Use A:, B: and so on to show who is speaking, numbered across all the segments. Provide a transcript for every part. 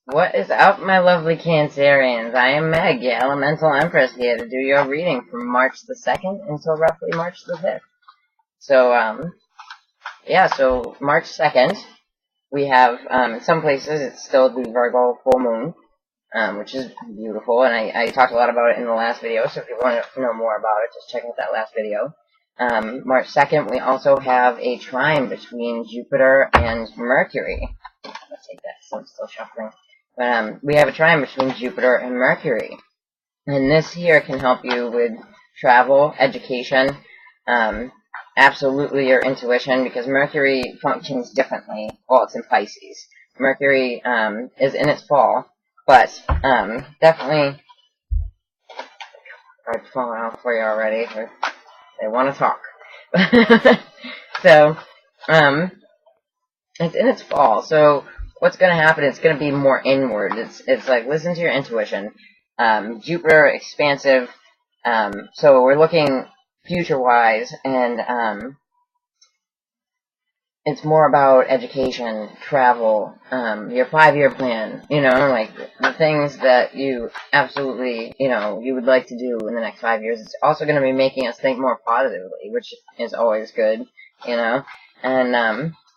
A: What is up, my lovely Cancerians? I am Meg, your Elemental Empress, here to do your reading from March the 2nd until roughly March the 5th. So March 2nd, we have, in some places, it's still the Virgo full moon, which is beautiful, and I talked a lot about it in the last video, so if you want to know more about it, just check out that last video. March 2nd, we also have a trine between Jupiter and Mercury. Let's take that, so I'm still shuffling. But we have a trine between Jupiter and Mercury. And this here can help you with travel, education, absolutely your intuition, because Mercury functions differently. Well, it's in Pisces. Mercury is in its fall, but definitely... I've fallen out for you already. They want to talk. So, it's in its fall, so what's going to happen, it's going to be more inward. It's like, listen to your intuition. Jupiter, expansive, so we're looking future-wise, and it's more about education, travel, your 5-year plan, like the things that you absolutely, you would like to do in the next 5 years. It's also going to be making us think more positively, which is always good, and,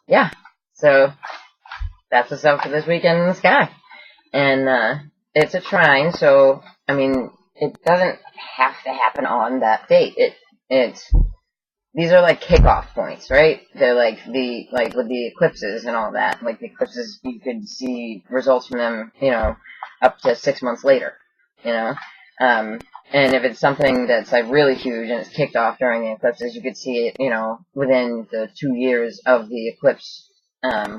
A: yeah, so that's what's up for this weekend in the sky. And it's a trine, so I mean, it doesn't have to happen on that date. These are like kickoff points, right? They're like with the eclipses and all that. Like the eclipses, you could see results from them, up to 6 months later, And if it's something that's like really huge and it's kicked off during the eclipses, you could see it, within the 2 years of the eclipse,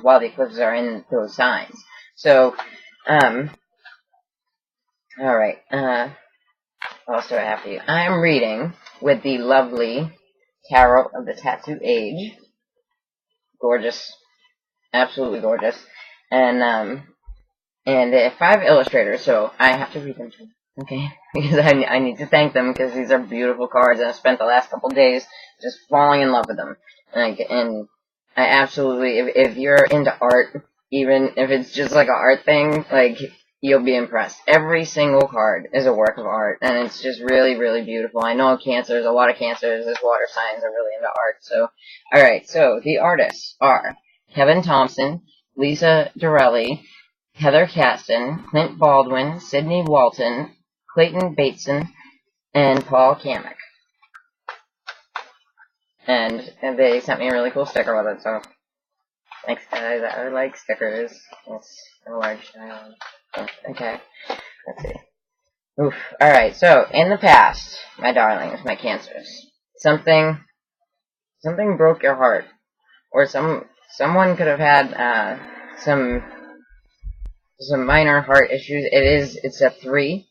A: while the eclipses are in those signs. So, alright, what else do I have for you? I am reading with the lovely Tarot of the Tattoo Age. Gorgeous. Absolutely gorgeous. And 5 illustrators, so I have to read them too. Okay? Because I need to thank them, because these are beautiful cards, and I've spent the last couple days just falling in love with them. And I absolutely, if you're into art, even if it's just like an art thing, like, you'll be impressed. Every single card is a work of art, and it's just really, really beautiful. I know Cancers, a lot of Cancers, as water signs, are really into art, so. Alright, so the artists are Kevin Thompson, Lisa Dorelli, Heather Caston, Clint Baldwin, Sydney Walton, Clayton Bateson, and Paul Kamek. And they sent me a really cool sticker with it, so thanks guys, I like stickers. It's a large child. Okay, let's see. Oof. Alright, so, in the past, my darlings, my Cancers, something broke your heart. Or someone could have had, some minor heart issues. It's a 3,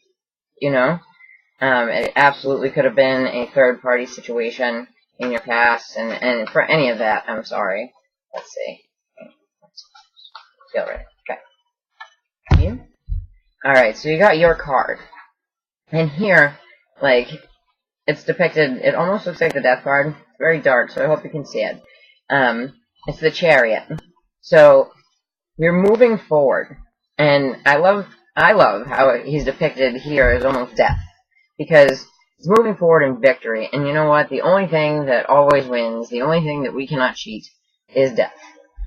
A: it absolutely could have been a third-party situation in your past, and for any of that, I'm sorry. Let's see. Feel ready. Okay. You? Alright, so you got your card. And here, like, it's depicted, it almost looks like the Death card. It's very dark, so I hope you can see it. It's the Chariot. So, you're moving forward. And I love how he's depicted here as almost death. Because it's moving forward in victory, and you know what? The only thing that always wins, the only thing that we cannot cheat, is death.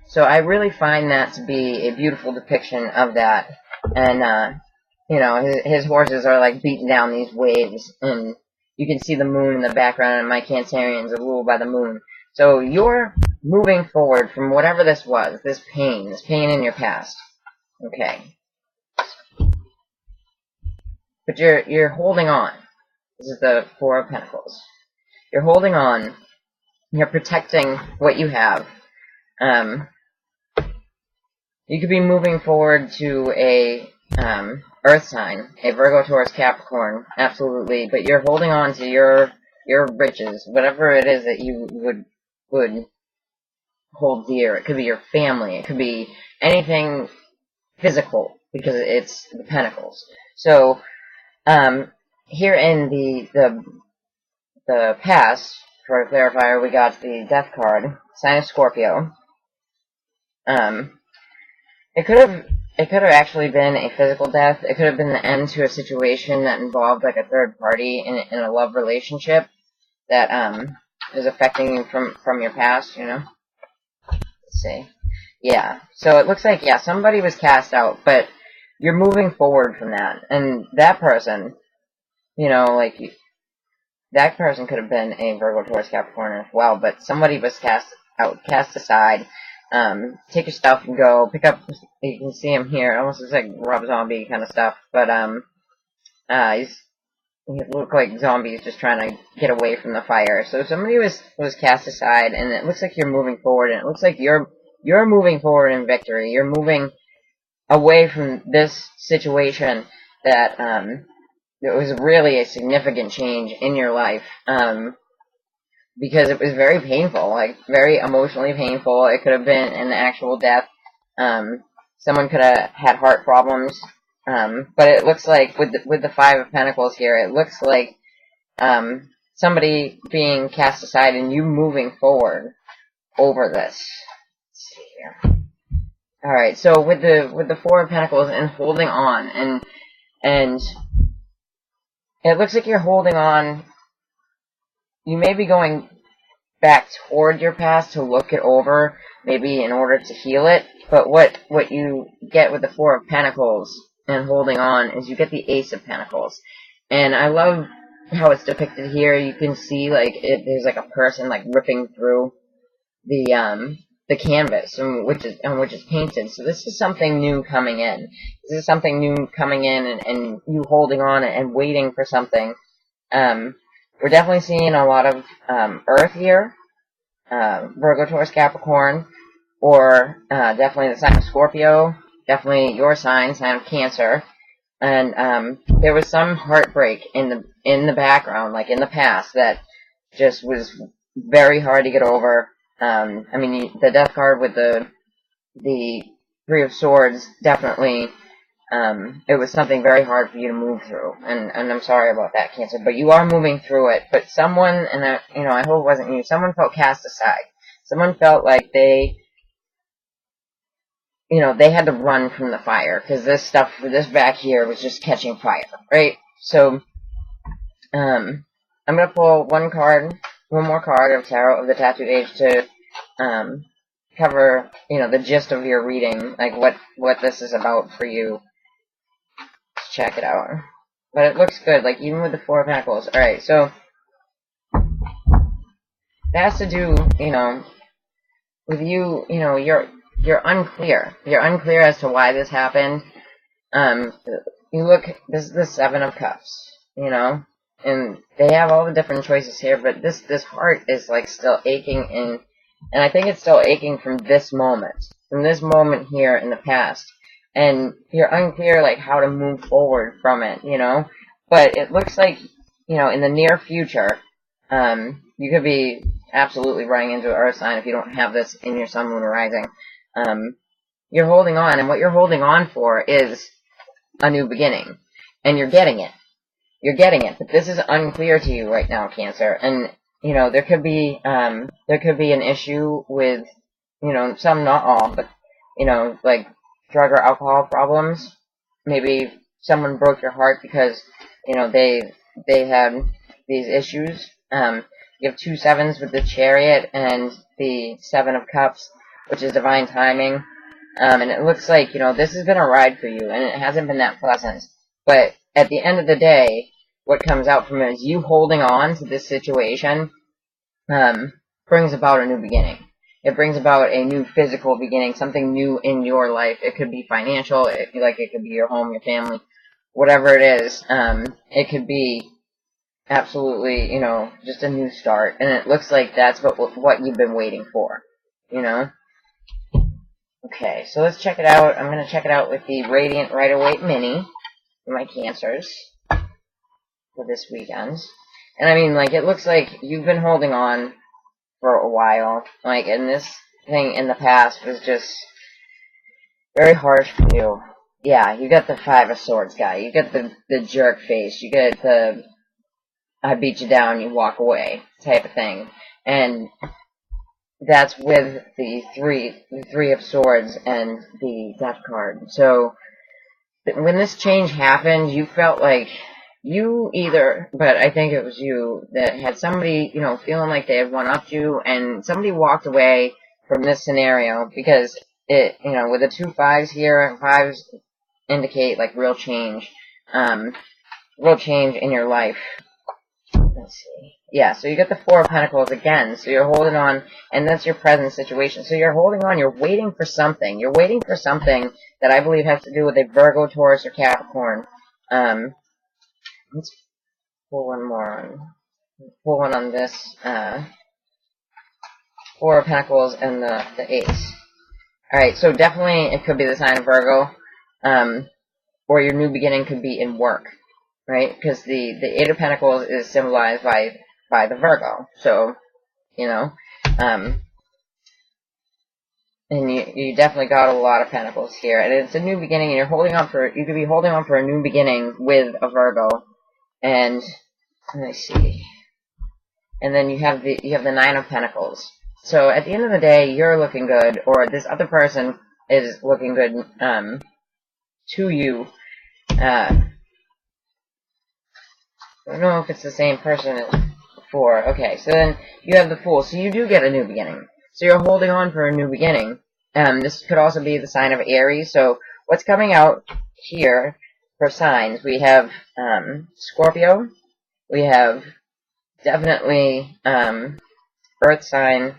A: So I really find that to be a beautiful depiction of that. And, his horses are like beating down these waves, and you can see the moon in the background, and my Cancerians are ruled by the moon. So you're moving forward from whatever this was, this pain in your past. Okay. But you're holding on. This is the 4 of Pentacles. You're holding on. You're protecting what you have. You could be moving forward to a Earth sign, a Virgo, Taurus, Capricorn, absolutely. But you're holding on to your riches, whatever it is that you would hold dear. It could be your family. It could be anything physical, because it's the Pentacles. So, here in the past, for a clarifier, we got the Death card, sign of Scorpio. It could have, it could have actually been a physical death. It could have been the end to a situation that involved like a third party in a love relationship that is affecting you from your past, you know? Let's see. Yeah. So it looks like, yeah, somebody was cast out, but you're moving forward from that. And that person, you know, like, that person could have been a Virgo, Taurus, Capricorn as well, but somebody was cast out, cast aside. Take your stuff and go. Pick up, you can see him here. It almost looks like Rob Zombie kind of stuff, but, he look like zombies just trying to get away from the fire. So somebody was cast aside, and it looks like you're moving forward, and it looks like you're moving forward in victory. You're moving away from this situation that, it was really a significant change in your life, because it was very painful, like, very emotionally painful. It could have been an actual death. Someone could have had heart problems. But it looks like, with the Five of Pentacles here, it looks like, somebody being cast aside and you moving forward over this. Let's see here. Alright, so with the Four of Pentacles and holding on, and it looks like you're holding on. You may be going back toward your past to look it over, maybe in order to heal it, but what you get with the Four of Pentacles and holding on is you get the Ace of Pentacles. And I love how it's depicted here. You can see, like, there's like a person, like, ripping through the canvas on which is painted. So this is something new coming in. This is something new coming in, and you holding on and waiting for something. We're definitely seeing a lot of Earth here, Virgo, Taurus, Capricorn, or definitely the sign of Scorpio, definitely your sign of Cancer. And there was some heartbreak in the background, like in the past, that just was very hard to get over. I mean, the Death card with the Three of Swords, definitely, it was something very hard for you to move through, and I'm sorry about that, Cancer, but you are moving through it. But someone, and I hope it wasn't you, someone felt cast aside. Someone felt like they had to run from the fire, because this back here was just catching fire, right? So, I'm gonna pull one more card of Tarot of the Tattooed Age to, cover, the gist of your reading, like what this is about for you. Let's check it out. But it looks good, like, even with the Four of Pentacles. Alright, so, that has to do, with you, you're unclear. You're unclear as to why this happened. This is the Seven of Cups, and they have all the different choices here, but this heart is, like, still aching, and I think it's still aching from this moment here in the past, and you're unclear, like, how to move forward from it, but it looks like, in the near future, you could be absolutely running into an Earth sign if you don't have this in your Sun, Moon, or Rising. You're holding on, and what you're holding on for is a new beginning, and you're getting it. You're getting it, but this is unclear to you right now, Cancer, and, there could be an issue with, some, not all, but, like, drug or alcohol problems. Maybe someone broke your heart because, they had these issues. You have 2 sevens with the Chariot and the Seven of Cups, which is divine timing. And it looks like, this has been a ride for you, and it hasn't been that pleasant. But at the end of the day, what comes out from it is you holding on to this situation, brings about a new beginning. It brings about a new physical beginning, something new in your life. It could be financial, it could be your home, your family, whatever it is. It could be absolutely, just a new start. And it looks like that's what you've been waiting for, Okay, so let's check it out. I'm going to check it out with the Radiant Rider-Waite Mini for my Cancers for this weekend. And I mean, like, it looks like you've been holding on for a while. Like, and this thing in the past was just very harsh for you. Yeah, you got the Five of Swords guy. You got the jerk face. You get the I beat you down, you walk away type of thing. And that's with the three of swords and the death card. So when this change happened, you felt like but I think it was you that had somebody, feeling like they had one-upped you, and somebody walked away from this scenario because with the 2 5s here, 5s indicate like real change in your life. Let's see. Yeah, so you get the 4 of Pentacles again, so you're holding on, and that's your present situation. So you're holding on, you're waiting for something. You're waiting for something that I believe has to do with a Virgo, Taurus, or Capricorn. Let's pull one more. Pull one on this 4 of Pentacles and the Ace. Alright, so definitely it could be the sign of Virgo, or your new beginning could be in work, right? Because the 8 of Pentacles is symbolized by the Virgo. So, and you definitely got a lot of Pentacles here, and it's a new beginning, and you could be holding on for a new beginning with a Virgo, and let me see, and then you have the 9 of Pentacles. So at the end of the day, you're looking good, or this other person is looking good, to you. I don't know if it's the same person as before. Okay, so then you have the Fool, so you do get a new beginning. So you're holding on for a new beginning. This could also be the sign of Aries. So what's coming out here for signs? We have Scorpio. We have definitely Earth sign,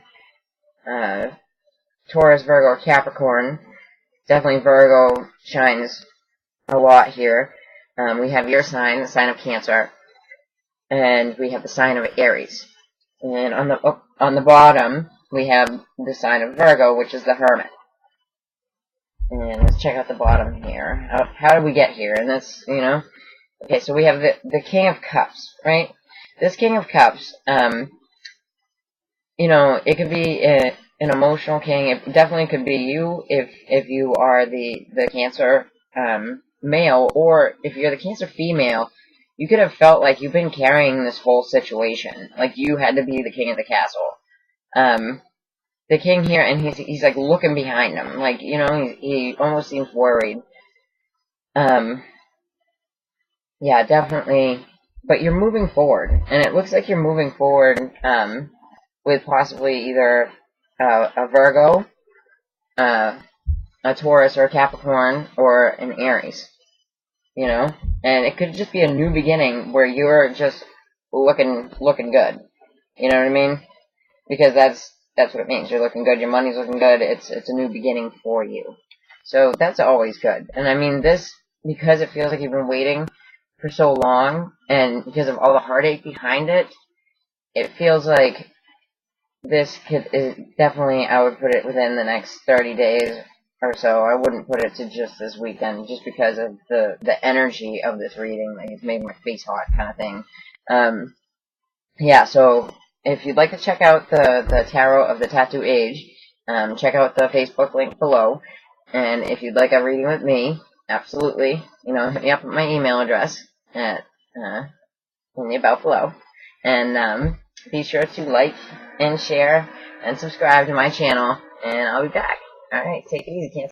A: Taurus, Virgo, Capricorn. Definitely Virgo shines a lot here. We have your sign, the sign of Cancer, and we have the sign of Aries. And on the bottom, we have the sign of Virgo, which is the Hermit. And let's check out the bottom here. How did we get here? And that's, okay, so we have the King of Cups, right? This King of Cups, it could be an emotional king. It definitely could be you if you are the Cancer male, or if you're the Cancer female. You could have felt like you've been carrying this whole situation, like you had to be the king of the castle. The king here, and he's like looking behind him, like he almost seems worried. Yeah, definitely. But you're moving forward, and it looks like you're moving forward with possibly either a Virgo, a Taurus, or a Capricorn, or an Aries. And it could just be a new beginning where you're just looking good. You know what I mean? Because that's what it means. You're looking good. Your money's looking good. It's a new beginning for you. So that's always good. And I mean, this, because it feels like you've been waiting for so long, and because of all the heartache behind it, it feels like this is definitely, I would put it within the next 30 days or so. I wouldn't put it to just this weekend, just because of the energy of this reading. Like, it's made my face hot kind of thing. Yeah, so if you'd like to check out the Tarot of the Tattoo Age, check out the Facebook link below. And if you'd like a reading with me, absolutely, hit me up at my email address at in the about below. And be sure to like and share and subscribe to my channel, and I'll be back. Alright, take it easy, Cancer.